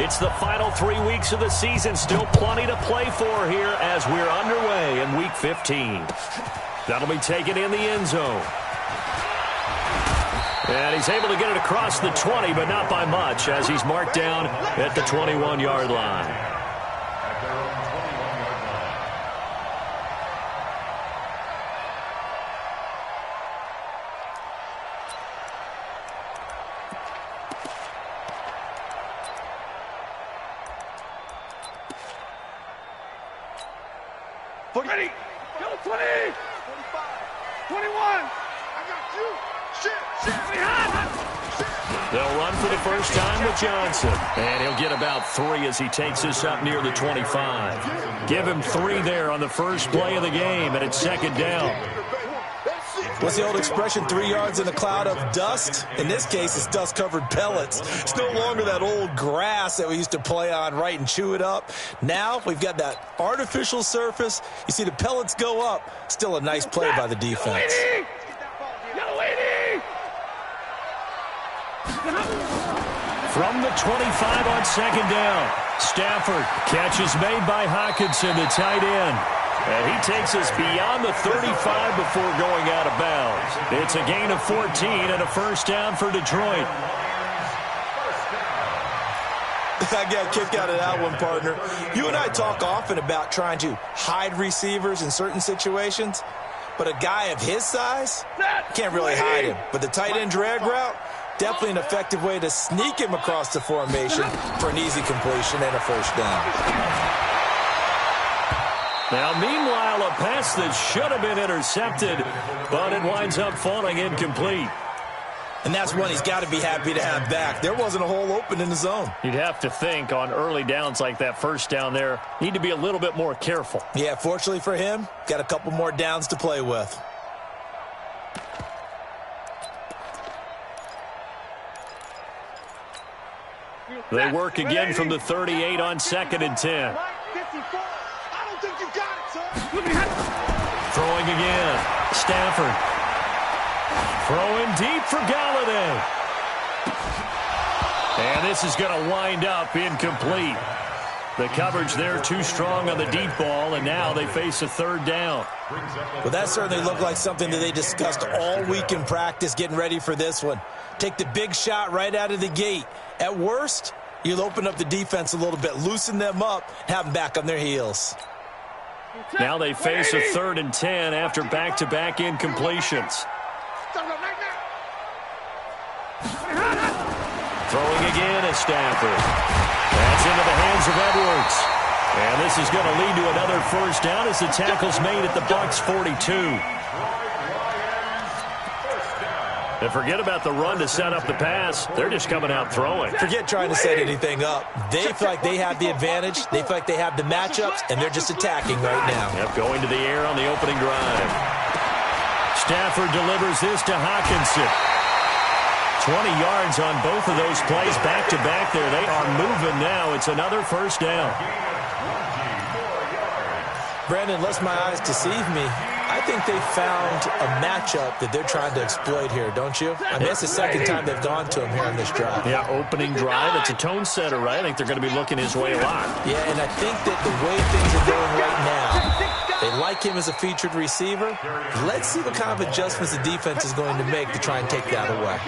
It's the final 3 weeks of the season. Still plenty to play for here as we're underway in Week 15. That'll be taken in the end zone. And he's able to get it across the 20, but not by much, as he's marked down at the 21-yard line. Ready, go 20, 25, 21, I got you, shit. They'll run for the first time with Johnson, and he'll get about 3 as he takes this up near the 25. Give him 3 there on the first play of the game, and it's second down. What's the old expression, 3 yards in a cloud of dust? In this case, it's dust-covered pellets. It's no longer that old grass that we used to play on, right, and chew it up. Now we've got that artificial surface. You see the pellets go up. Still a nice play by the defense. From the 25 on second down, Stafford, catch is made by Hockenson, the tight end. And he takes us beyond the 35 before going out of bounds. It's a gain of 14 and a first down for Detroit. I got a kick out of that one, partner. You and I talk often about trying to hide receivers in certain situations, but a guy of his size can't really hide him. But the tight end drag route, definitely an effective way to sneak him across the formation for an easy completion and a first down. Now, meanwhile, a pass that should have been intercepted, but it winds up falling incomplete. And that's one he's got to be happy to have back. There wasn't a hole open in the zone. You'd have to think on early downs like that first down there, need to be a little bit more careful. Yeah, fortunately for him, got a couple more downs to play with. They work again from the 38 on 2nd and 10. Throwing again. Stafford. Throwing deep for Galladay. And this is going to wind up incomplete. The coverage there too strong on the deep ball, and now they face a third down. Well, that certainly looked like something that they discussed all week in practice getting ready for this one. Take the big shot right out of the gate. At worst, you'll open up the defense a little bit, loosen them up, have them back on their heels. Now they face a 3rd and 10 after back-to-back incompletions. Throwing again at Stafford. That's into the hands of Edwards. And this is going to lead to another first down as the tackle's made at the Bucs 42. And forget about the run to set up the pass. They're just coming out throwing. Forget trying to set anything up. They feel like they have the advantage. They feel like they have the matchups, and they're just attacking right now. Yep, going to the air on the opening drive. Stafford delivers this to Hockenson. 20 yards on both of those plays back-to-back there. They are moving now. It's another first down. Brandon, unless my eyes deceive me, I think they found a matchup that they're trying to exploit here, don't you? I mean, that's the second time they've gone to him here on this drive. Yeah, opening drive. It's a tone setter, right? I think they're going to be looking his way a lot. Yeah, and I think that the way things are going right now, they like him as a featured receiver. Let's see what kind of adjustments the defense is going to make to try and take that away.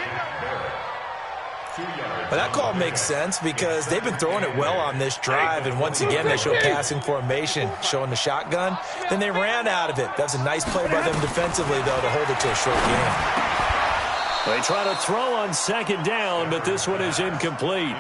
But that call makes sense because they've been throwing it well on this drive, and once again they show passing formation, showing the shotgun. Then they ran out of it. That's a nice play by them defensively, though, to hold it to a short game. They try to throw on second down, but this one is incomplete.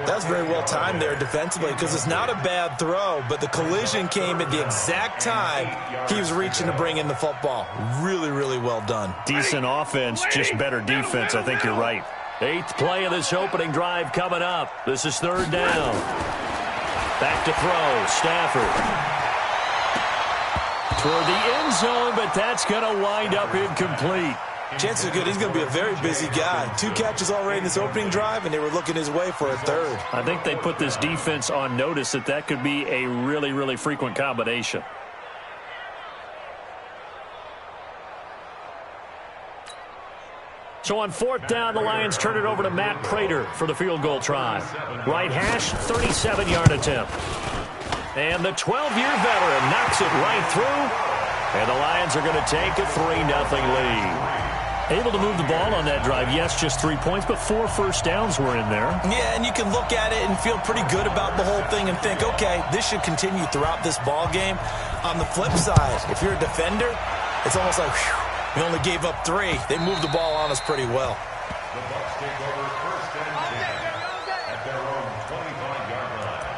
That's very well timed there defensively because it's not a bad throw, but the collision came at the exact time he was reaching to bring in the football. Really, really well done. Decent offense, just better defense. I think you're right. 8th play of this opening drive coming up. This is 3rd down. Back to throw. Stafford. Toward the end zone, but that's going to wind up incomplete. Chances are good he's going to be a very busy guy. 2 catches already in this opening drive, and they were looking his way for a 3rd. I think they put this defense on notice that that could be a really, really frequent combination. So on 4th down, the Lions turn it over to Matt Prater for the field goal try. Right hash, 37-yard attempt. And the 12-year veteran knocks it right through. And the Lions are going to take a 3-0 lead. Able to move the ball on that drive. Yes, just 3 points, but 4 first downs were in there. Yeah, and you can look at it and feel pretty good about the whole thing and think, okay, this should continue throughout this ball game. On the flip side, if you're a defender, it's almost like, whew, we only gave up 3. They moved the ball on us pretty well. The Bucs take over 1st and 10 at their own 25-yard line.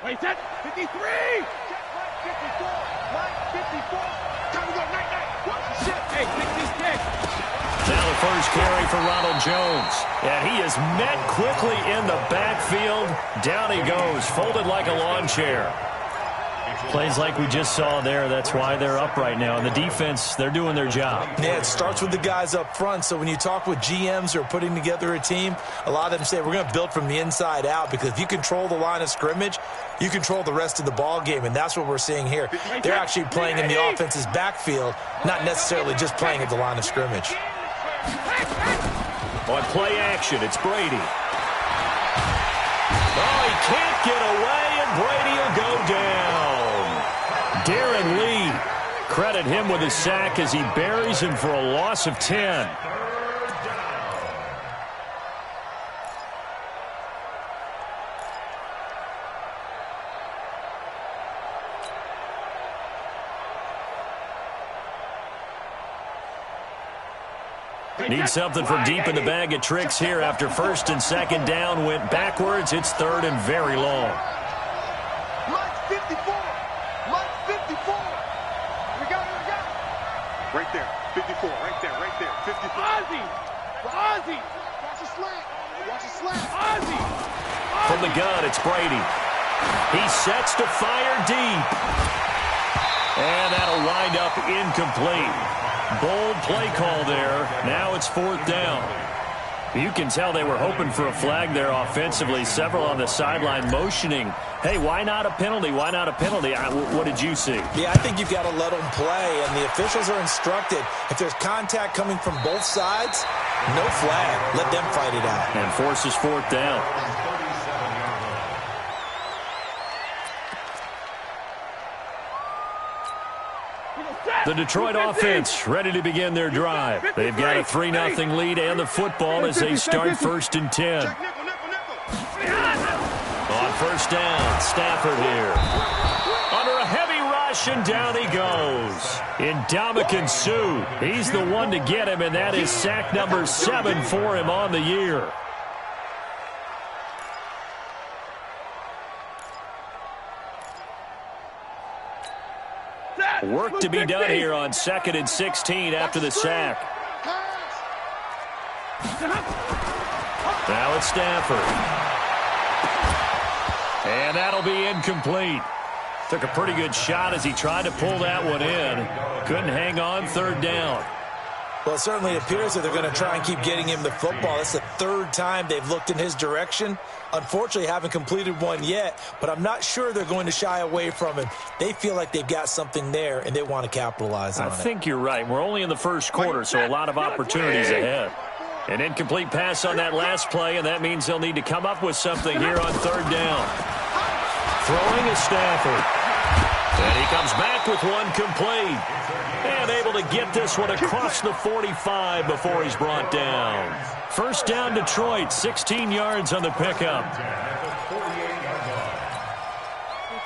Wait, set. 53. Check, Mike, 54. Mike, 54. Time to go. Night, night. Watch the shit. Hey, pick this kick. Now the first carry for Ronald Jones. And he is met quickly in the backfield. Down he goes, folded like a lawn chair. Plays like we just saw there. That's why they're up right now. And the defense, they're doing their job. Yeah, it starts with the guys up front. So when you talk with GMs who are putting together a team, a lot of them say we're going to build from the inside out, because if you control the line of scrimmage, you control the rest of the ball game, and that's what we're seeing here. They're actually playing in the offense's backfield, not necessarily just playing at the line of scrimmage. On play action, it's Brady. Oh, he can't get away, and Brady will go down. Darren Lee, credit him with a sack as he buries him for a loss of 10. Need something from deep in the bag of tricks here after 1st and 2nd down went backwards. It's 3rd and very long. Mike, 54. Mike, 54. We got it. Right there. 54. Right there. 54. Ozzie. Ozzie. Watch a slant. Ozzie. From the gun, it's Brady. He sets to fire deep. And that'll wind up incomplete. Bold play call there. Now it's 4th down. You can tell they were hoping for a flag there offensively. Several on the sideline motioning. Hey, why not a penalty? Why not a penalty? What did you see? Yeah, I think you've got to let them play, and the officials are instructed, if there's contact coming from both sides, no flag. Let them fight it out. And forces 4th down. The Detroit offense ready to begin their drive. They've got a 3-0 lead and the football as they start 1st and 10. On 1st down, Stafford here. Under a heavy rush, and down he goes. Ndamukong Suh, he's the one to get him, and that is sack number 7 for him on the year. Work to be done here on 2nd and 16 after the sack. Now it's Stafford. And that'll be incomplete. Took a pretty good shot as he tried to pull that one in. Couldn't hang on, 3rd down. Well, it certainly appears that they're going to try and keep getting him the football. It's the 3rd time they've looked in his direction. Unfortunately, haven't completed one yet, but I'm not sure they're going to shy away from him. They feel like they've got something there, and they want to capitalize on it. I think you're right. We're only in the 1st quarter, so a lot of opportunities ahead. An incomplete pass on that last play, and that means they'll need to come up with something here on 3rd down. Throwing is Stafford. And he comes back with one complete. And able to get this one across the 45 before he's brought down. 1st down, Detroit, 16 yards on the pickup.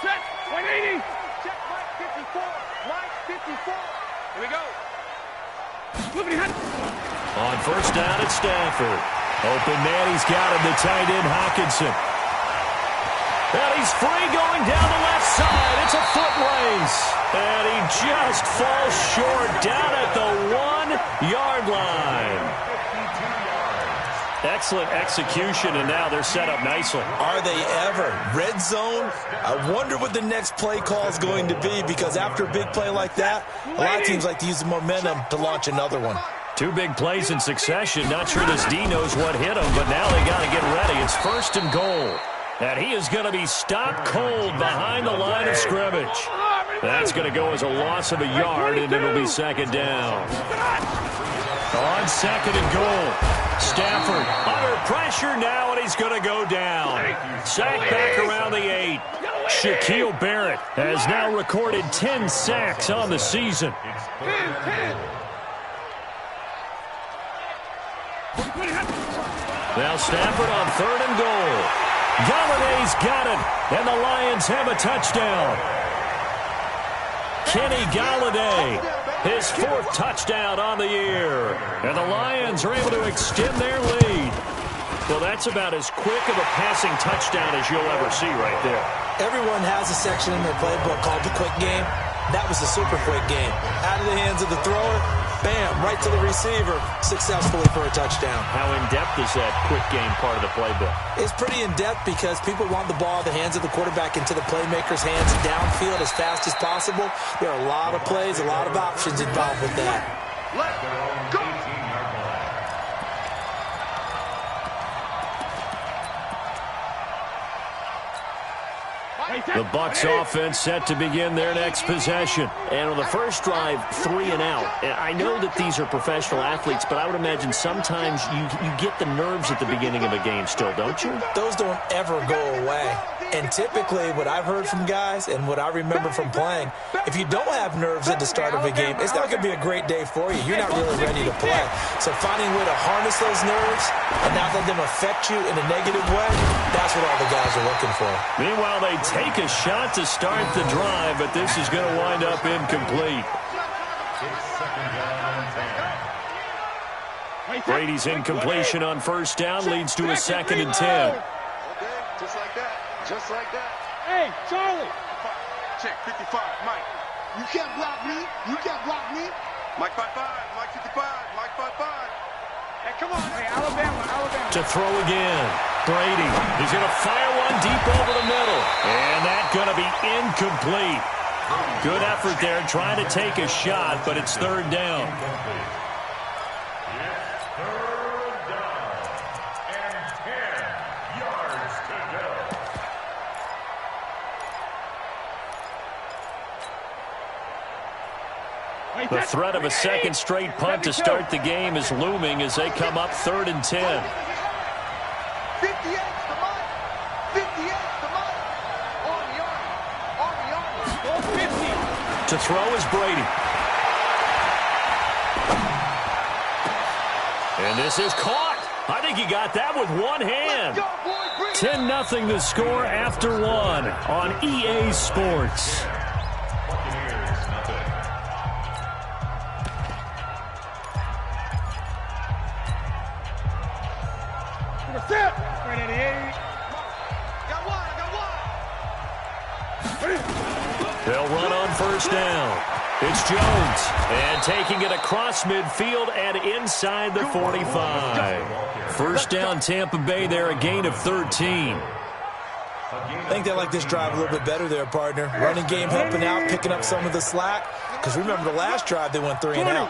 Check, 180. Check, Mike, 54. Mike, 54. Here we go. On 1st down, it's Stafford. Open man, he's got him, the tight end, Hockenson. And he's free going down the left side. It's a foot race. And he just falls short down at the 1-yard line. Excellent execution, and now they're set up nicely. Are they ever? Red zone? I wonder what the next play call is going to be, because after a big play like that, a lot of teams like to use the momentum to launch another one. Two big plays in succession. Not sure this D knows what hit him, but now they got to get ready. It's 1st and goal. And he is going to be stopped cold behind the line of scrimmage. That's going to go as a loss of a yard, and it'll be 2nd down. On 2nd and goal. Stafford under pressure now, and he's going to go down. Sacked back around the 8. Shaquille Barrett has now recorded 10 sacks on the season. Now Stafford on 3rd and goal. Galladay's got it, and the Lions have a touchdown. Kenny Galladay, his 4th touchdown on the year. And the Lions are able to extend their lead. Well, that's about as quick of a passing touchdown as you'll ever see right there. Everyone has a section in their playbook called the quick game. That was a super quick game. Out of the hands of the thrower, bam, right to the receiver, successfully for a touchdown. How in-depth is that quick game part of the playbook? It's pretty in-depth because people want the ball in the hands of the quarterback into the playmaker's hands downfield as fast as possible. There are a lot of plays, a lot of options involved with that. Let's go. The Bucs offense set to begin their next possession. And on the first drive, 3 and out. And I know that these are professional athletes, but I would imagine sometimes you get the nerves at the beginning of a game still, don't you? Those don't ever go away. And typically what I've heard from guys and what I remember from playing, if you don't have nerves at the start of a game, it's not going to be a great day for you. You're not really ready to play. So finding a way to harness those nerves and not let them affect you in a negative way, that's what all the guys are looking for. Meanwhile, they take a shot to start the drive, but this is going to wind up incomplete. Brady's incompletion on 1st down leads to a 2nd and 10. Okay, just like that. Just like that. Hey, Charlie. Check 55, Mike. You can't block me. You can't block me. Mike 55, Mike 55, Mike 55. Hey, come on. Hey, Alabama. To throw again. Brady is going to fire one deep over the middle. And that's going to be incomplete. Good effort there trying to take a shot, but it's 3rd down. The threat of a 2nd straight punt to start the game is looming as they come up 3rd and 10. 58 to Mike. 58 to Mike. Army. 50. To throw is Brady. And this is caught. I think he got that with one hand. 10-0 the score after 1 on EA Sports. They'll run on 1st down. It's Jones. And taking it across midfield and inside the 45. 1st down Tampa Bay there, a gain of 13. I think they like this drive a little bit better there, partner. Running game helping out, picking up some of the slack. Because remember the last drive they went 3 and out.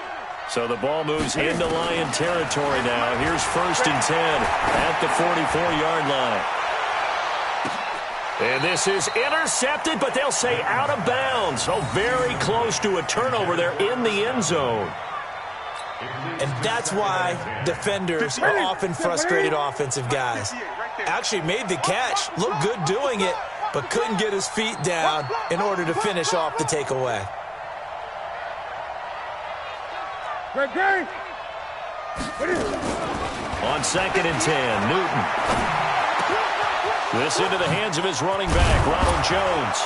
So the ball moves into Lion territory now. Here's 1st and 10 at the 44-yard line. And this is intercepted, but they'll say out of bounds. So very close to a turnover there in the end zone. And that's why defenders are often frustrated offensive guys. Actually made the catch, looked good doing it, but couldn't get his feet down in order to finish off the takeaway. On 2nd and 10, Newton. This into the hands of his running back, Ronald Jones.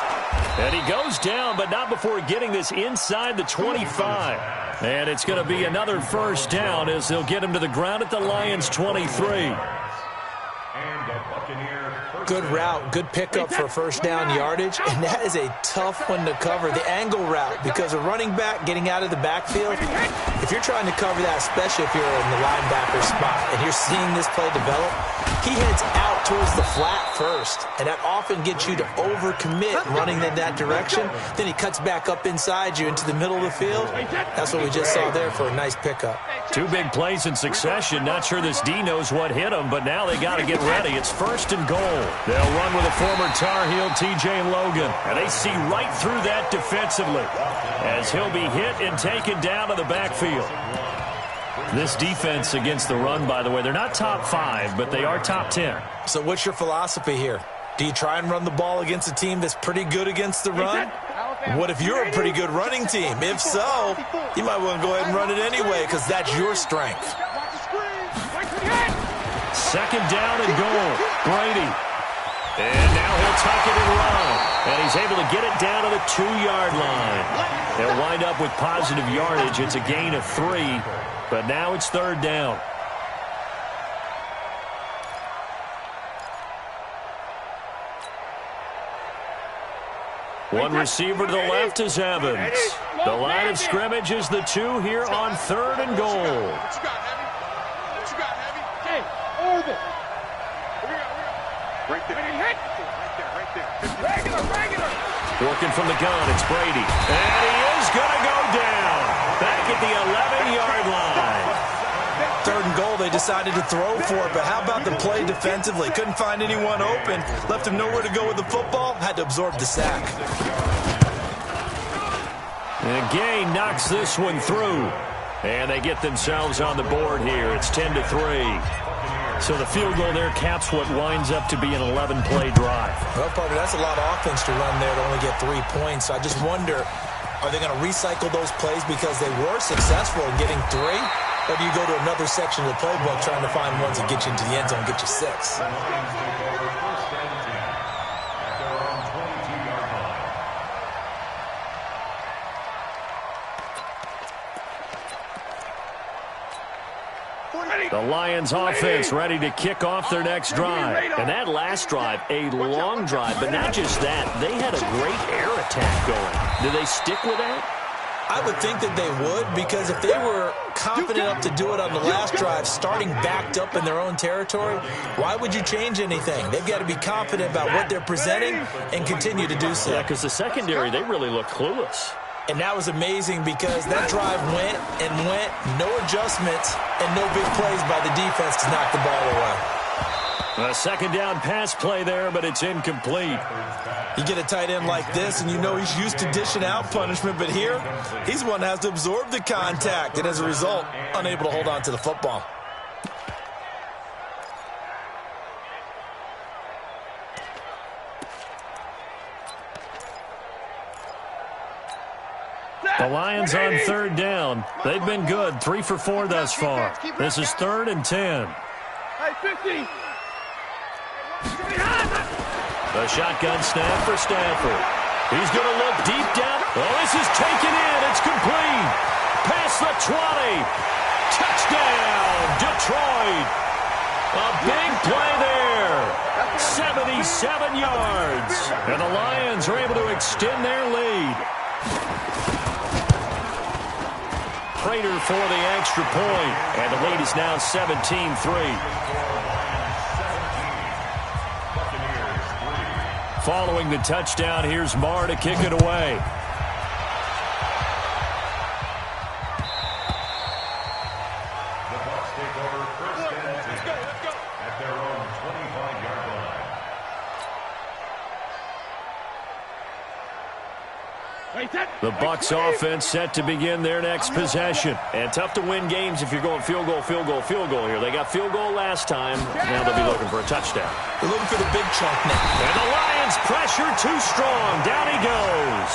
And he goes down, but not before getting this inside the 25. And it's going to be another 1st down as they'll get him to the ground at the Lions' 23. Good route, good pickup for 1st down yardage, and that is a tough one to cover, the angle route, because a running back getting out of the backfield, if you're trying to cover that, especially if you're in the linebacker spot and you're seeing this play develop, he heads out towards the flat first, and that often gets you to overcommit running in that direction. Then he cuts back up inside you into the middle of the field. That's what we just saw there for a nice pickup. 2 big plays in succession. Not sure this D knows what hit him, but now they got to get ready. It's 1st and goal. They'll run with a former Tar Heel, T.J. Logan, and they see right through that defensively as he'll be hit and taken down to the backfield. This defense against the run, by the way, they're not top 5, but they are top 10. So what's your philosophy here? Do you try and run the ball against a team that's pretty good against the run? What if you're a pretty good running team? If so, you might want to go ahead and run it anyway because that's your strength. 2nd down and goal. Brady. And now he'll tuck it and run. And he's able to get it down to the 2-yard line. They'll wind up with positive yardage. It's a gain of 3, but now it's 3rd down. One receiver to the left is Evans. The line of scrimmage is the 2 here on 3rd and goal. What you got, Heavy? What you got, Heavy? Hey, Orville. Right there. Right there. Regular. Working from the gun, it's Brady. And he is going to go down. Back at the 11-yard line. 3rd and goal, they decided to throw for it, but how about the play defensively? Couldn't find anyone open, left him nowhere to go with the football, had to absorb the sack. And Gay knocks this one through. And they get themselves on the board here. It's 10-3. So the field goal there caps what winds up to be an 11-play drive. Well, partner, that's a lot of offense to run there to only get 3 points. So I just wonder, are they going to recycle those plays because they were successful in getting 3? Or do you go to another section of the playbook trying to find ones that get you into the end zone and get you 6? The Lions offense ready to kick off their next drive. And that last drive, a long drive, but not just that. They had a great air attack going. Do they stick with that? I would think that they would, because if they were confident enough to do it on the last drive, starting backed up in their own territory, why would you change anything? They've got to be confident about what they're presenting and continue to do so. Yeah, because the secondary, they really look clueless. And that was amazing because that drive went and went, no adjustments, and no big plays by the defense to knock the ball away. A 2nd down pass play there, but it's incomplete. You get a tight end like this, and you know he's used to dishing out punishment, but here, he's one that has to absorb the contact, and as a result, unable to hold on to the football. The Lions on 3rd down. They've been good, 3 for 4 thus far. This is 3rd and 10. Hey, 50. The shotgun snap for Stafford. He's going to look deep down. Oh, this is taken in. It's complete. Past the 20. Touchdown, Detroit. A big play there. 77 yards. And the Lions are able to extend their lead. Prater for the extra point. And the lead is now 17-3. Following the touchdown, here's Marr to kick it away. The Bucs take over 1st and 10 at their own 25-yard line. The Bucs offense set to begin their next possession. And tough to win games if you're going field goal here. They got field goal last time. Now they'll be looking for a touchdown. They're looking for the big chunk now. And the Lions pressure too strong. Down he goes.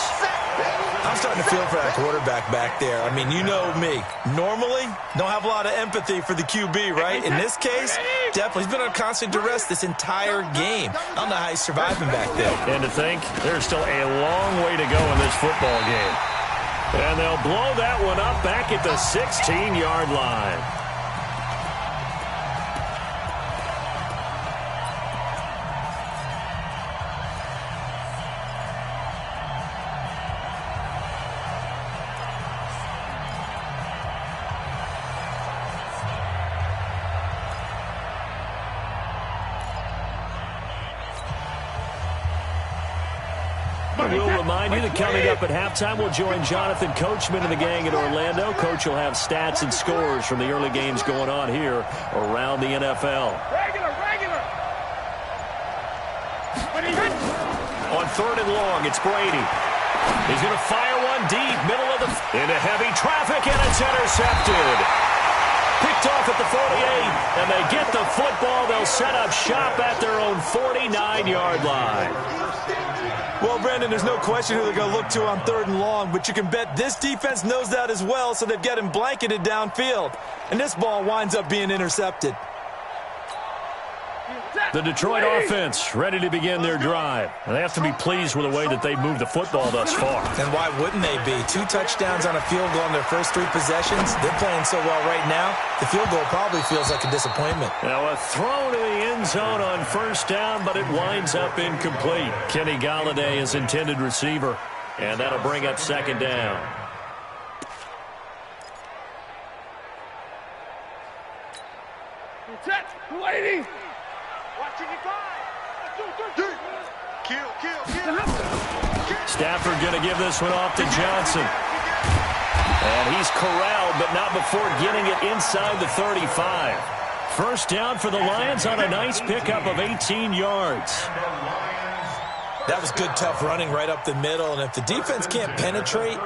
I'm starting to feel for that quarterback back there. I mean, you know me. Normally, don't have a lot of empathy for the QB, right? In this case, definitely. He's been on constant duress this entire game. I don't know how he's surviving back there. And to think, there's still a long way to go in this football game. And they'll blow that one up back at the 16-yard line. We'll remind you that coming up at halftime, we'll join Jonathan Coachman and the gang in Orlando. Coach will have stats and scores from the early games going on here around the NFL. On 3rd and long, it's Brady. He's going to fire one deep, middle of the... into heavy traffic, and it's intercepted. Picked off at the 48, and they get the football. They'll set up shop at their own 49-yard line. Well, Brandon, there's no question who they're going to look to on 3rd and long, but you can bet this defense knows that as well, so they've got him blanketed downfield. And this ball winds up being intercepted. The Detroit offense ready to begin their drive. And they have to be pleased with the way that they've moved the football thus far. And why wouldn't they be? 2 touchdowns on a field goal in their first 3 possessions. They're playing so well right now, the field goal probably feels like a disappointment. Now a throw to the end zone on 1st down, but it winds up incomplete. Kenny Golladay is intended receiver, and that'll bring up 2nd down. Lady! Stafford going to give this one off to Johnson. And he's corralled, but not before getting it inside the 35. 1st down for the Lions on a nice pickup of 18 yards. That was good, tough running right up the middle. And if the defense can't penetrate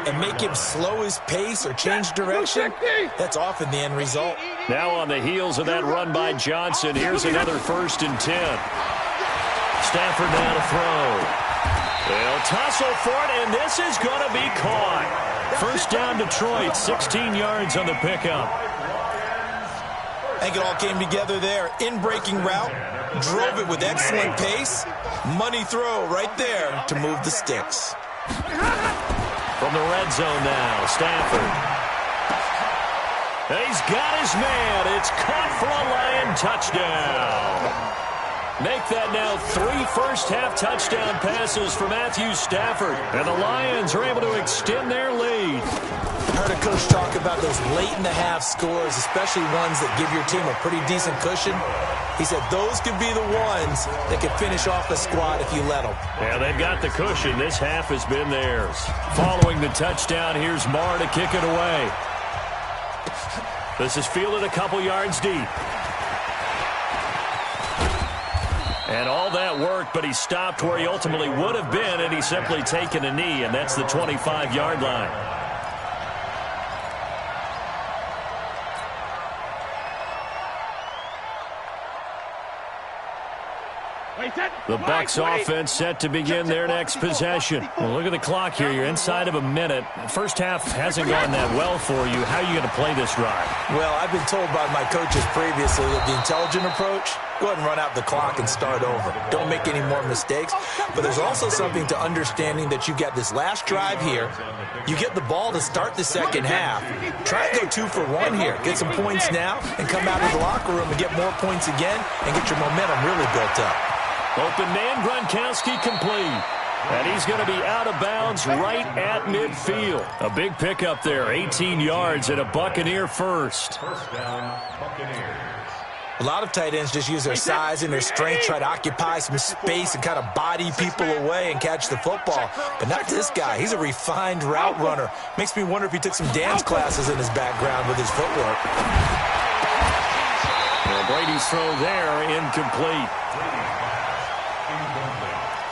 and make him slow his pace or change direction, that's often the end result. Now on the heels of that run by Johnson, here's another 1st and 10. Stafford now to throw. They'll tussle for it, and this is going to be caught. 1st down Detroit, 16 yards on the pickup. I think it all came together there. In-breaking route, drove it with excellent pace. Money throw right there to move the sticks. From the red zone now, Stafford. He's got his man. It's caught for a Lion touchdown. Make that now 3 first-half touchdown passes for Matthew Stafford. And the Lions are able to extend their lead. I heard a coach talk about those late-in-the-half scores, especially ones that give your team a pretty decent cushion. He said those could be the ones that could finish off the squad if you let them. Yeah, they've got the cushion. This half has been theirs. Following the touchdown, here's Marr to kick it away. This is fielded a couple yards deep. And all that work, but he stopped where he ultimately would have been, and he's simply taken a knee, and that's the 25-yard line. The Bucs offense set to begin their next possession. Well, look at the clock here. You're inside of a minute. First half hasn't gone that well for you. How are you going to play this drive? Well, I've been told by my coaches previously that the intelligent approach, go ahead and run out the clock and start over. Don't make any more mistakes. But there's also something to understanding that you've got this last drive here. You get the ball to start the second half. Try and go 2 for 1 here. Get some points now and come out of the locker room and get more points again and get your momentum really built up. Open man, Gronkowski complete. And he's going to be out of bounds right at midfield. A big pickup there, 18 yards and a Buccaneer first. First down, Buccaneers. A lot of tight ends just use their size and their strength, try to occupy some space and kind of body people away and catch the football. But not this guy. He's a refined route runner. Makes me wonder if he took some dance classes in his background with his footwork. Well, Brady's throw there, incomplete.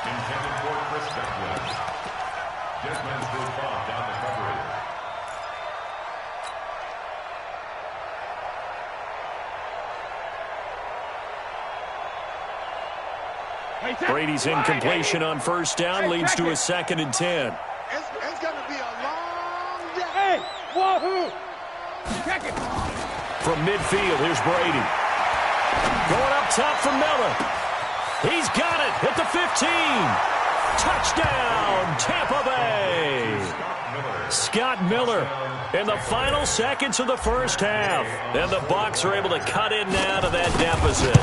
Intended for Chris Douglas. Desmond Trufant down the coverage. Brady's incompletion on first down leads to a 2nd and 10. It's going to be a long day. Hey, wahoo! Check it. From midfield, here's Brady. Going up top for Miller. He's got it at the 15. Touchdown, Tampa Bay. Scott Miller in the final seconds of the first half. And the Bucs are able to cut in now to that deficit.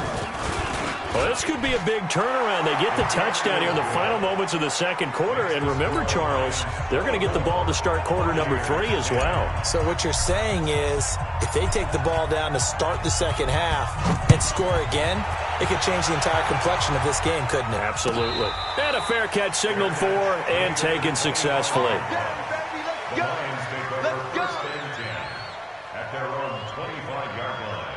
Well, this could be a big turnaround. They get the touchdown here in the final moments of the second quarter. And remember, Charles, they're going to get the ball to start quarter number 3 as well. So what you're saying is if they take the ball down to start the second half and score again, it could change the entire complexion of this game, couldn't it? Absolutely. And a fair catch signaled for and taken successfully. The Lions take over first and 10 at their own 25-yard line.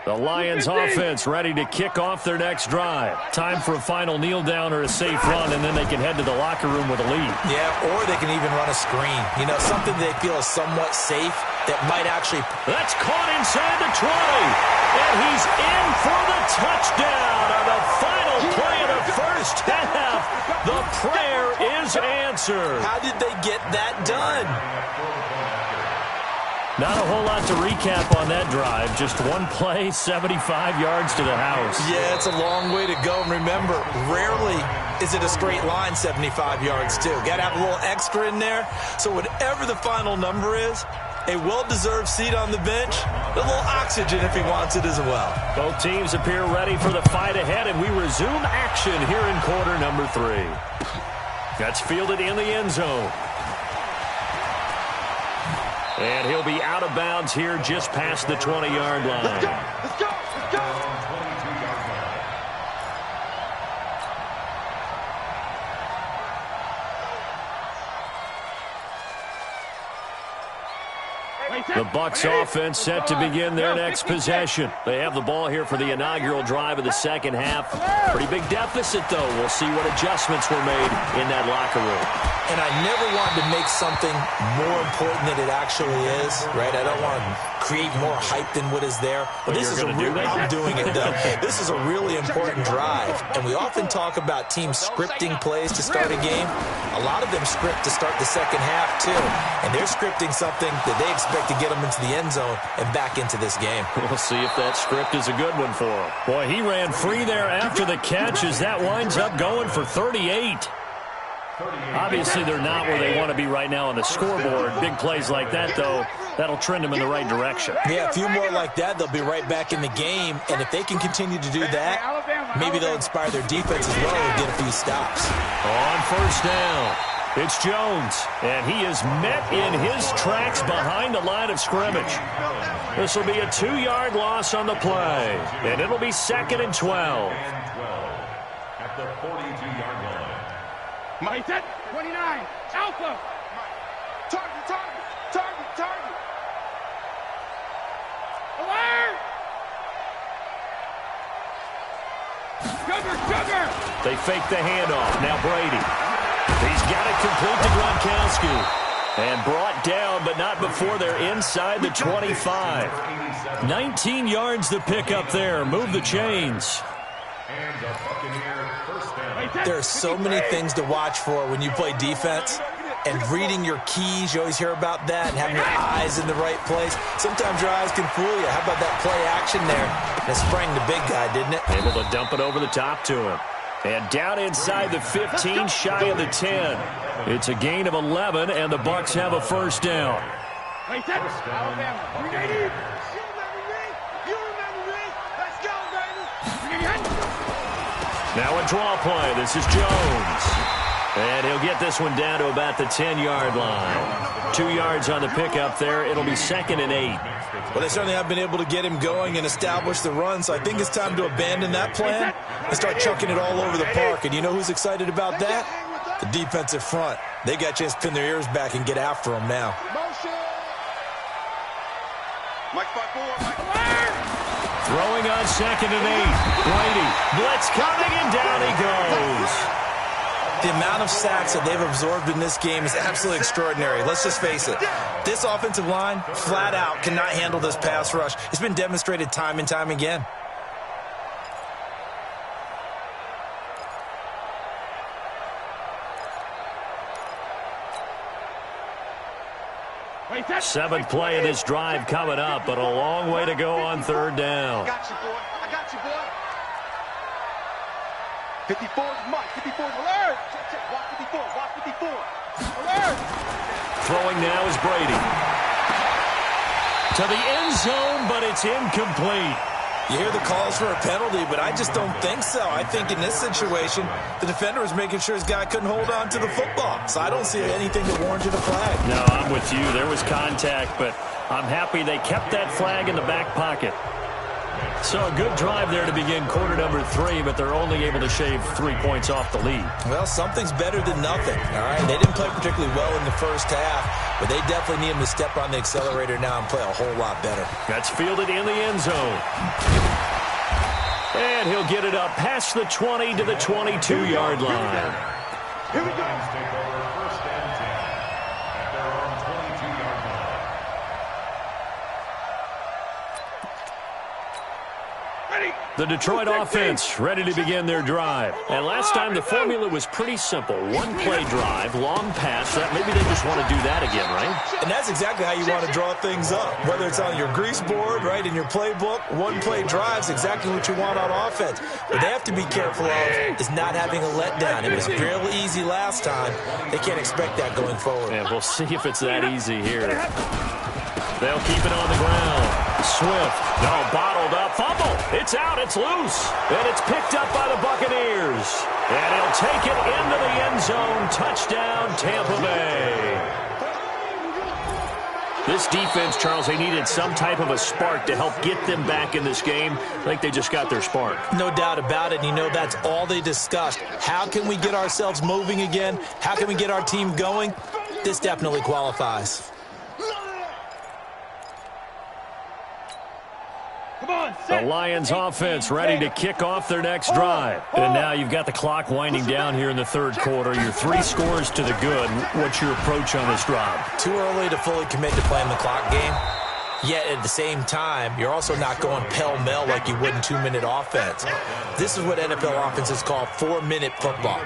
The Lions offense ready to kick off their next drive. Time for a final kneel down or a safe run, and then they can head to the locker room with a lead. Yeah, or they can even run a screen. You know, something they feel is somewhat safe that might actually... That's caught inside the 20. And he's in for the touchdown on the final play of the first half. The prayer is answered. How did they get that done? Not a whole lot to recap on that drive. Just one play, 75 yards to the house. Yeah, it's a long way to go. And remember, rarely is it a straight line 75 yards, too. Got to have a little extra in there. So whatever the final number is, a well-deserved seat on the bench, a little oxygen if he wants it as well. Both teams appear ready for the fight ahead, and we resume action here in quarter number 3. That's fielded in the end zone. And he'll be out of bounds here just past the 20-yard line. Let's go! Let's go! Let's go! 22-yard line. The Bucs offense set to begin their next possession. They have the ball here for the inaugural drive of the second half. Pretty big deficit, though. We'll see what adjustments were made in that locker room. And I never wanted to make something more important than it actually is, right? I don't want to create more hype than what is there. But this is I'm doing it, though. This is a really important drive. And we often talk about teams scripting plays to start a game. A lot of them script to start the second half, too. And they're scripting something that they expect to get them into the end zone and back into this game. We'll see if that script is a good one for him. Boy, he ran free there after the catch as that winds up going for 38. Obviously, they're not where they want to be right now on the scoreboard. Big plays like that, though, that'll trend them in the right direction. Yeah, a few more like that, they'll be right back in the game. And if they can continue to do that, maybe they'll inspire their defense as well and get a few stops. On first down, it's Jones, and he is met in his tracks behind the line of scrimmage. This will be a 2-yard loss on the play, and it'll be 2nd and 12. At the 42-yard line. Mike, 29, Alpha. Target, target, target, target. Alert! Sugar! They fake the handoff. Now Brady. He's got it complete to Gronkowski. And brought down, but not before they're inside the 25. 19 yards to pick up there. Move the chains. And the Buccaneer first down. There are so many things to watch for when you play defense. And reading your keys, you always hear about that, and having your eyes in the right place. Sometimes your eyes can fool you. How about that play action there? That sprang the big guy, didn't it? Able to dump it over the top to him. And down inside the 15, shy of the 10. It's a gain of 11, and the Bucs have a first down. First down, Buccaneers. Now a draw play. This is Jones. And he'll get this one down to about the 10-yard line. 2 yards on the pickup there. It'll be 2nd and 8. Well, they certainly have been able to get him going and establish the run, so I think it's time to abandon that plan and start chucking it all over the park. And you know who's excited about that? The defensive front. They got a chance to pin their ears back and get after him now. Throwing on 2nd and 8. Brady, blitz coming, and down he goes. The amount of sacks that they've absorbed in this game is absolutely extraordinary. Let's just face it. This offensive line, flat out, cannot handle this pass rush. It's been demonstrated time and time again. Seventh play of this drive coming up, but a long way to go on 3rd down. I got you, boy. I got you, boy. 54 is Mike. 54 is alert. Check. Walk 54. Walk 54. Alert. Throwing now is Brady. To the end zone, but it's incomplete. You hear the calls for a penalty, but I just don't think so. I think in this situation, the defender was making sure his guy couldn't hold on to the football. So I don't see anything that warranted a flag. No, I'm with you. There was contact, but I'm happy they kept that flag in the back pocket. So a good drive there to begin quarter number 3, but they're only able to shave 3 points off the lead. Well, something's better than nothing, all right? They didn't play particularly well in the first half, but they definitely need him to step on the accelerator now and play a whole lot better. That's fielded in the end zone. And he'll get it up past the 20 to the 22-yard line. Here we go. Take over first and 10 at their own 22-yard line. The Detroit offense ready to begin their drive. And last time the formula was pretty simple. One-play drive, long pass. Maybe they just want to do that again, right? And that's exactly how you want to draw things up. Whether it's on your grease board, right, in your playbook, one-play drive's exactly what you want on offense. What they have to be careful of is not having a letdown. It was real easy last time. They can't expect that going forward. And we'll see if it's that easy here. They'll keep it on the ground. Swift, no, bottled up, fumble. It's out, it's loose. And it's picked up by the Buccaneers. And he'll take it into the end zone. Touchdown, Tampa Bay. This defense, Charles, they needed some type of a spark to help get them back in this game. I think they just got their spark. No doubt about it. And you know that's all they discussed. How can we get ourselves moving again? How can we get our team going? This definitely qualifies. The Lions offense ready to kick off their next drive. And now you've got the clock winding down here in the third quarter. Your 3 scores to the good. What's your approach on this drive? Too early to fully commit to playing the clock game. Yet at the same time, you're also not going pell-mell like you would in 2-minute offense. This is what NFL offenses call 4-minute football.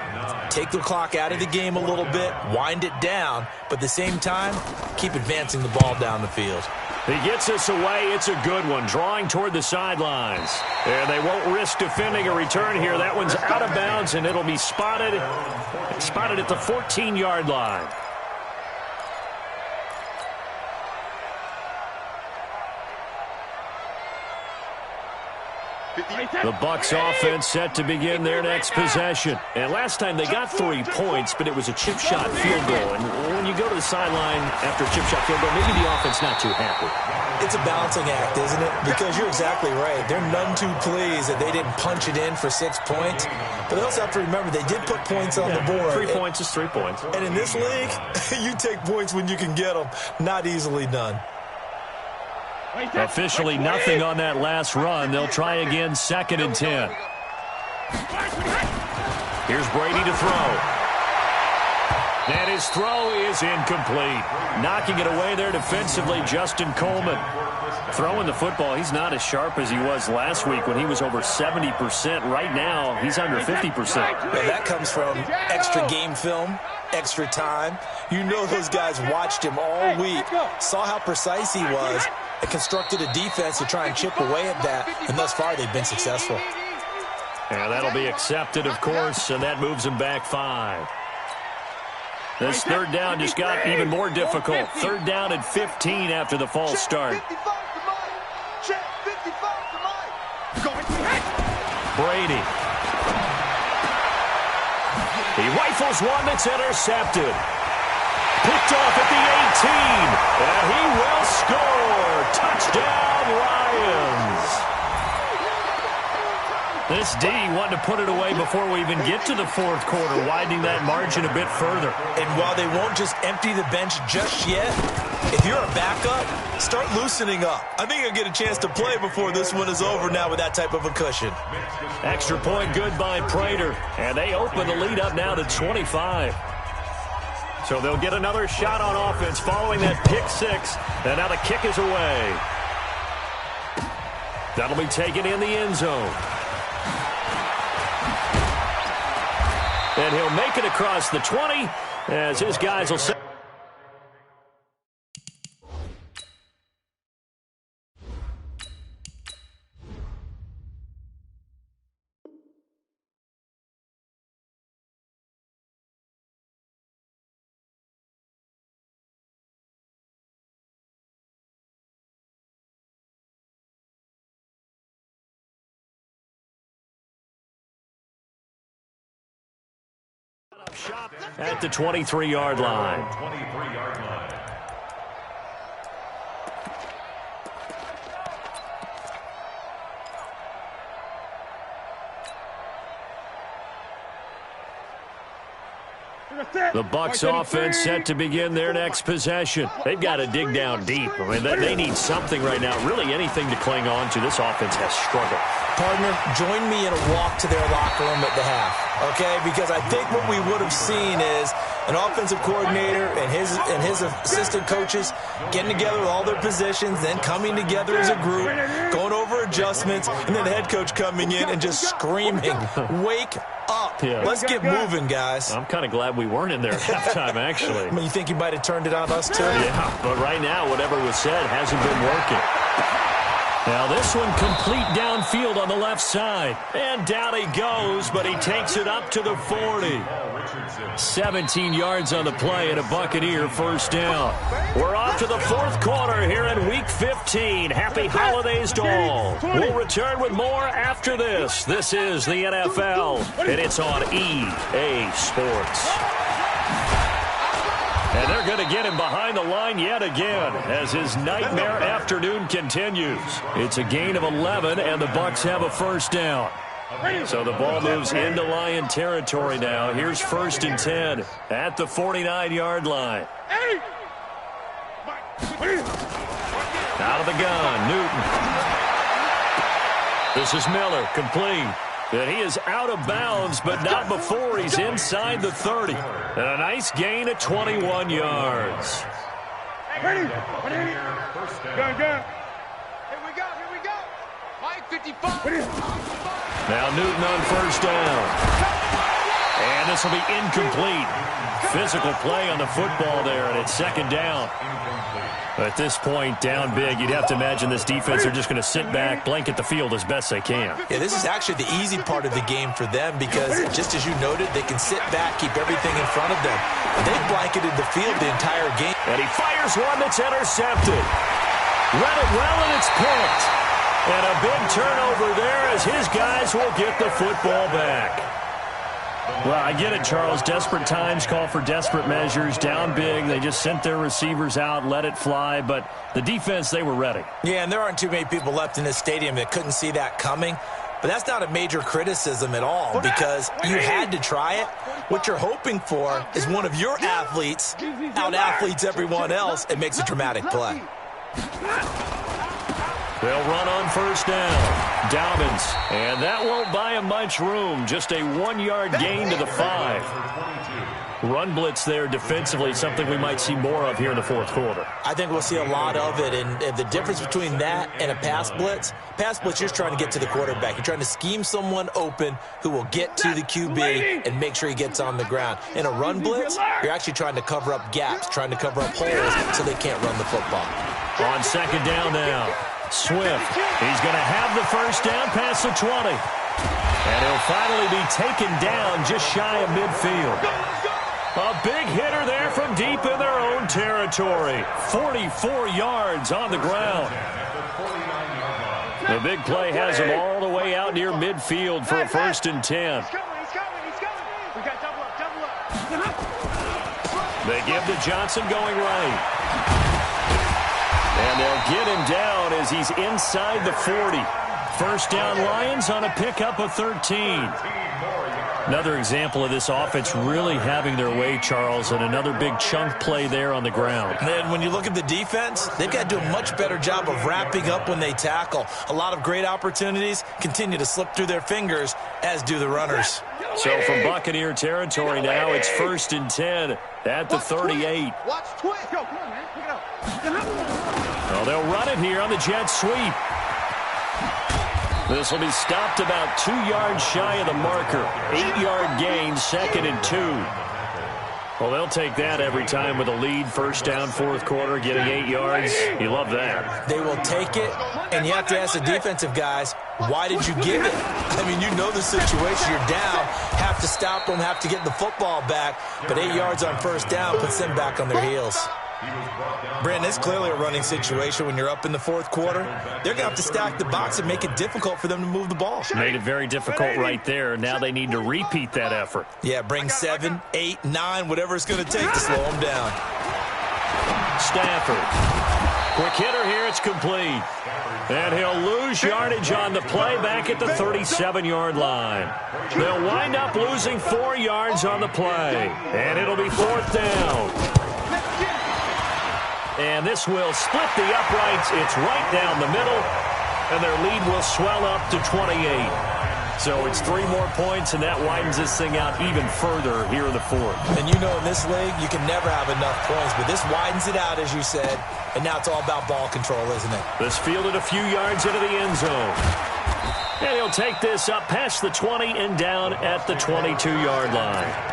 Take the clock out of the game a little bit, wind it down, but at the same time, keep advancing the ball down the field. He gets us away. It's a good one. Drawing toward the sidelines. And they won't risk defending a return here. That one's out of bounds, and it'll be spotted at the 14-yard line. The Bucs offense set to begin their next possession. And last time they got 3 points, but it was a chip shot field goal. And when you go to the sideline after a chip shot field goal, maybe the offense not too happy. It's a balancing act, isn't it? Because you're exactly right. They're none too pleased that they didn't punch it in for 6 points. But they also have to remember they did put points on the board. 3 points is 3 points. And in this league, you take points when you can get them. Not easily done. Officially nothing on that last run. They'll try again, 2nd and 10. Here's Brady to throw. And his throw is incomplete. Knocking it away there defensively, Justin Coleman. Throwing the football, he's not as sharp as he was last week when he was over 70%. Right now, he's under 50%. Well, that comes from extra game film, extra time. You know those guys watched him all week, saw how precise he was, and constructed a defense to try and chip away at that, and thus far they've been successful. And that'll be accepted, of course, and that moves them back 5. This third down just got even more difficult. 3rd down and 15 after the false start. Brady. He rifles one that's intercepted. Picked off at the 18. And he will score. Touchdown, Lions. This D wanted to put it away before we even get to the 4th quarter, widening that margin a bit further. And while they won't just empty the bench just yet, if you're a backup, start loosening up. I think you'll get a chance to play before this one is over now with that type of a cushion. Extra point good by Prater. And they open the lead up now to 25. So they'll get another shot on offense following that pick 6. And now the kick is away. That'll be taken in the end zone. And he'll make it across the 20 as his guys will set. up shop at the 23-yard line. 23-yard line. The Bucs offense set to begin their next possession. They've got to dig down deep. I mean, they need something right now, really anything to cling on to. This offense has struggled. Partner, join me in a walk to their locker room at the half, okay? Because I think what we would have seen is an offensive coordinator and his assistant coaches getting together with all their positions, then coming together as a group, going over adjustments, and then the head coach coming in and just screaming, "Wake up. Yeah. Let's get moving, guys." I'm kind of glad we weren't in there at halftime, actually. I mean, you think you might have turned it on us, too? Yeah, but right now, whatever was said hasn't been working. Now this one complete downfield on the left side. And down he goes, but he takes it up to the 40. 17 yards on the play and a Buccaneer first down. We're off to the fourth quarter here in Week 15. Happy holidays to all. We'll return with more after this. This is the NFL, and it's on EA Sports. And they're going to get him behind the line yet again as his nightmare afternoon continues. It's a gain of 11, and the Bucs have a first down. So the ball moves into Lion territory now. Here's 1st and 10 at the 49-yard line. Out of the gun, Newton. This is Miller, complete. And he is out of bounds, but not before he's inside the 30. And a nice gain at 21 yards. Ready? Go. Here we go. Mike 55. Now Newton on first down. And this will be incomplete. Physical play on the football there, and it's second down. At this point, down big, you'd have to imagine this defense are just going to sit back, blanket the field as best they can. Yeah, this is actually the easy part of the game for them because, just as you noted, they can sit back, keep everything in front of them. They've blanketed the field the entire game. And he fires one that's intercepted. Read it well, and it's picked. And a big turnover there as his guys will get the football back. Well, I get it, Charles. Desperate times call for desperate measures. Down big, they just sent their receivers out, let it fly. But the defense, they were ready. Yeah, and there aren't too many people left in this stadium that couldn't see that coming. But that's not a major criticism at all because you had to try it. What you're hoping for is one of your athletes out-athletes everyone else and makes a dramatic play. They'll run on first down. Dobbins. And that won't buy him much room. Just a 1-yard gain to the 5. Run blitz there defensively, something we might see more of here in the fourth quarter. I think we'll see a lot of it. And the difference between that and a pass blitz, you're trying to get to the quarterback. You're trying to scheme someone open who will get to the QB and make sure he gets on the ground. In a run blitz, you're actually trying to cover up gaps, trying to cover up holes so they can't run the football. On second down now. Swift, he's going to have the first down past the 20. And he'll finally be taken down just shy of midfield. A big hitter there from deep in their own territory. 44 yards on the ground. The big play has him all the way out near midfield for a 1st and 10. He's coming. We got double up. They give to Johnson going right. And they'll get him down as he's inside the 40. First down Lions on a pickup of 13. Another example of this offense really having their way, Charles, and another big chunk play there on the ground. And when you look at the defense, they've got to do a much better job of wrapping up when they tackle. A lot of great opportunities continue to slip through their fingers, as do the runners. So from Buccaneer territory now, it's 1st and 10 at the 38. Watch twist. Yo, come on, man. Pick it up. Well, they'll run it here on the jet sweep. This will be stopped about 2 yards shy of the marker. 8-yard gain, 2nd and 2. Well, they'll take that every time with a lead. First down, fourth quarter, getting 8 yards. You love that. They will take it, and you have to ask the defensive guys, why did you give it? I mean, you know the situation. You're down, have to stop them, have to get the football back. But 8 yards on first down puts them back on their heels. Brandon, it's clearly a running situation when you're up in the fourth quarter. They're going to have to stack the box and make it difficult for them to move the ball. Made it very difficult right there. Now they need to repeat that effort. Yeah, bring 7, 8, 9, whatever it's going to take to slow them down. Stafford. Quick hitter here. It's complete. And he'll lose yardage on the play back at the 37-yard line. They'll wind up losing 4 yards on the play. And it'll be 4th down. And this will split the uprights. It's right down the middle. And their lead will swell up to 28. So it's 3 more points, and that widens this thing out even further here in the 4th. And you know in this league, you can never have enough points, but this widens it out, as you said, and now it's all about ball control, isn't it? This fielded a few yards into the end zone. And he'll take this up past the 20 and down at the 22-yard line.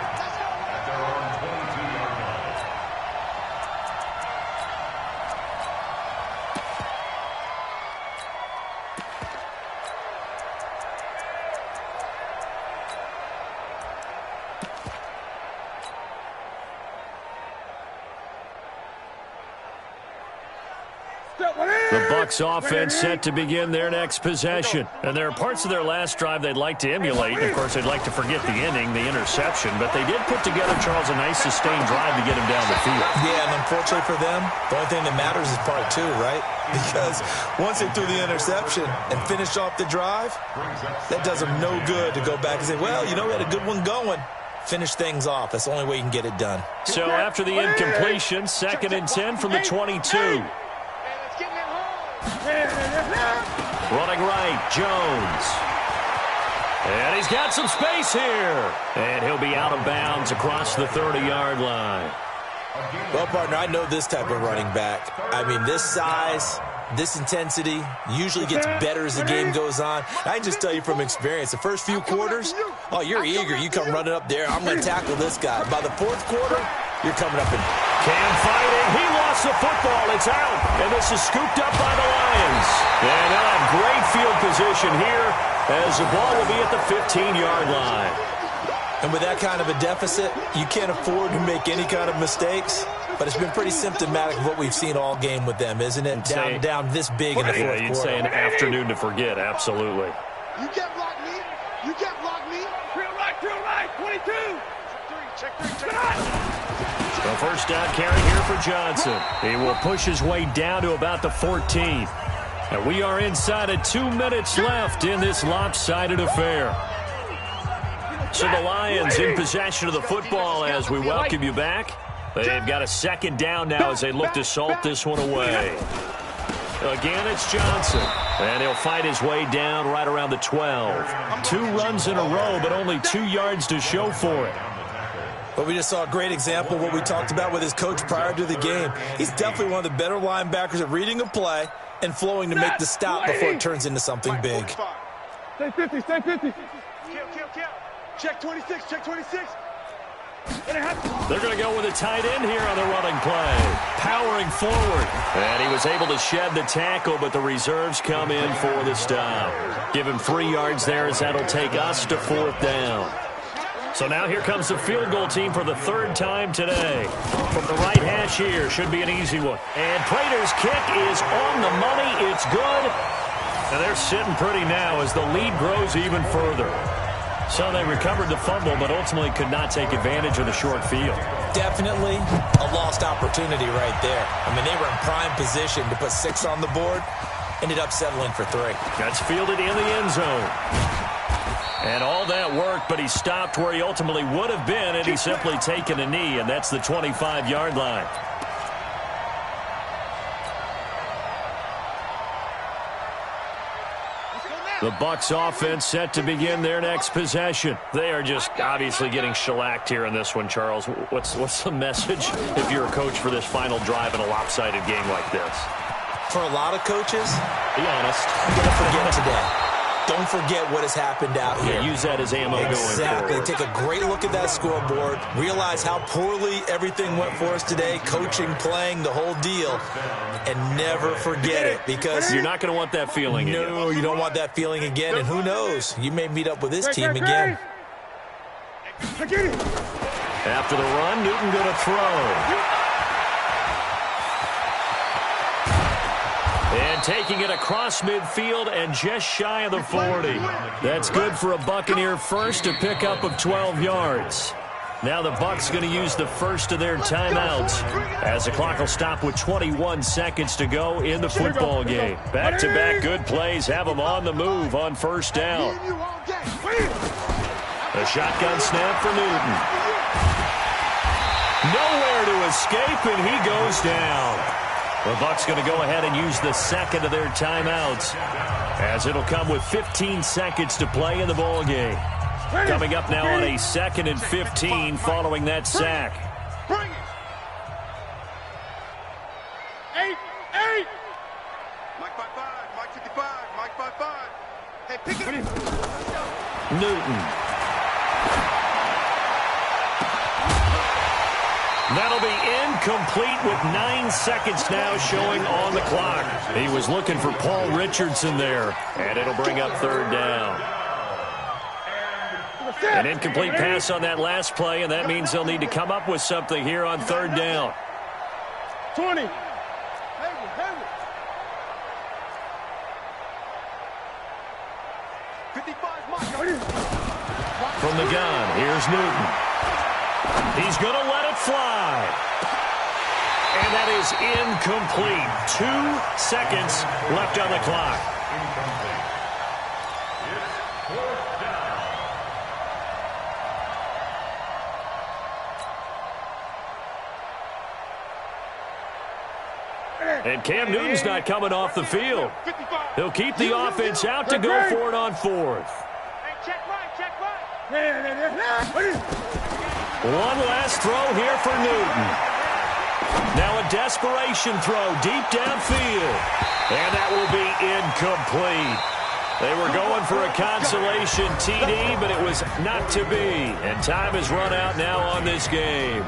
The Bucs offense set to begin their next possession. And there are parts of their last drive they'd like to emulate. And, of course, they'd like to forget the inning, the interception. But they did put together, Charles, a nice sustained drive to get him down the field. Yeah, and unfortunately for them, the only thing that matters is part 2, right? Because once they threw the interception and finished off the drive, that does them no good to go back and say, well, you know, we had a good one going. Finish things off. That's the only way you can get it done. So after the incompletion, 2nd and 10 from the 22. Running right, Jones. And he's got some space here. And he'll be out of bounds across the 30-yard line. Well, partner, I know this type of running back. I mean, this size, this intensity usually gets better as the game goes on. I can just tell you from experience, the first few quarters, oh, you're eager. You come running up there. I'm going to tackle this guy. By the 4th quarter, you're coming up and Cam fighting. He lost the football. It's out. And this is scooped up by the Lions. And they'll have great field position here as the ball will be at the 15-yard line. And with that kind of a deficit, you can't afford to make any kind of mistakes. But it's been pretty symptomatic of what we've seen all game with them, isn't it? Down this big in the 4th quarter. You'd say an afternoon to forget. Absolutely. You can't block me. You can't block me. Drill right, 22. Check 3. The first down carry here for Johnson. He will push his way down to about the 14. And we are inside of 2 minutes left in this lopsided affair. So the Lions in possession of the football as we welcome you back. They've got a 2nd down now as they look to salt this one away. Again, it's Johnson. And he'll fight his way down right around the 12. 2 runs in a row, but only 2 yards to show for it. But we just saw a great example of what we talked about with his coach prior to the game. He's definitely one of the better linebackers at reading a play and flowing to make the stop before it turns into something big. Stay 50. Kill. Check 26. They're going to go with a tight end here on the running play. Powering forward. And he was able to shed the tackle, but the reserves come in for the stop. Give him 3 yards there as that'll take us to 4th down. So now here comes the field goal team for the 3rd time today. From the right hash here, should be an easy one. And Prater's kick is on the money. It's good. And they're sitting pretty now as the lead grows even further. So they recovered the fumble, but ultimately could not take advantage of the short field. Definitely a lost opportunity right there. I mean, they were in prime position to put 6 on the board. Ended up settling for 3. That's fielded in the end zone. And all that worked, but he stopped where he ultimately would have been, and he's simply taken a knee, and that's the 25-yard line. The Bucs offense set to begin their next possession. They are just obviously getting shellacked here in this one, Charles. What's the message if you're a coach for this final drive in a lopsided game like this? For a lot of coaches, be honest, don't forget today. Don't forget what has happened out here. Yeah, use that as ammo going forward. Exactly. Take a great look at that scoreboard. Realize how poorly everything went for us today. Coaching, playing, the whole deal. And never forget it, because you're not going to want that feeling again. No, you don't want that feeling again. And who knows? You may meet up with this team again. After the run, Newton going to throw. And taking it across midfield and just shy of the 40. That's good for a Buccaneer first, a pickup of 12 yards. Now the Bucs going to use the first of their timeouts as the clock will stop with 21 seconds to go in the football game. Back-to-back good plays have them on the move on first down. A shotgun snap for Newton. Nowhere to escape, and he goes down. The Bucs going to go ahead and use the second of their timeouts as it'll come with 15 seconds to play in the ball game. Coming up now on a 2nd and 15 following that sack. Bring it. 8. Mike 5-5. Mike 55. Mike 5-5. Hey, pick it up. Newton. That'll be incomplete with 9 seconds now showing on the clock. He was looking for Paul Richardson there, and it'll bring up third down. An incomplete pass on that last play, and that means they'll need to come up with something here on third down. 20. From the gun, here's Newton. He's going to let it fly. And that is incomplete. 2 seconds left on the clock. And Cam Newton's not coming off the field. He'll keep the offense out to go for it on 4th. One last throw here for Newton. Now a desperation throw deep downfield. And that will be incomplete. They were going for a consolation TD, but it was not to be. And time has run out now on this game.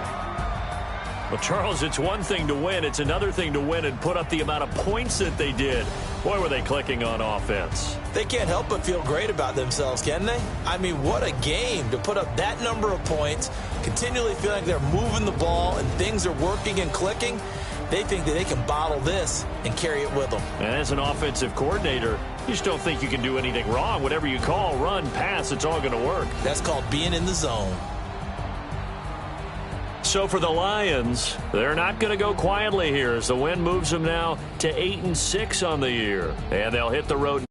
Well, Charles, it's one thing to win. It's another thing to win and put up the amount of points that they did. Boy, were they clicking on offense. They can't help but feel great about themselves, can they? I mean, what a game to put up that number of points, continually feeling like they're moving the ball and things are working and clicking. They think that they can bottle this and carry it with them. And as an offensive coordinator, you just don't think you can do anything wrong. Whatever you call, run, pass, it's all going to work. That's called being in the zone. So for the Lions, they're not going to go quietly here as the win moves them now to 8-6 on the year. And they'll hit the road.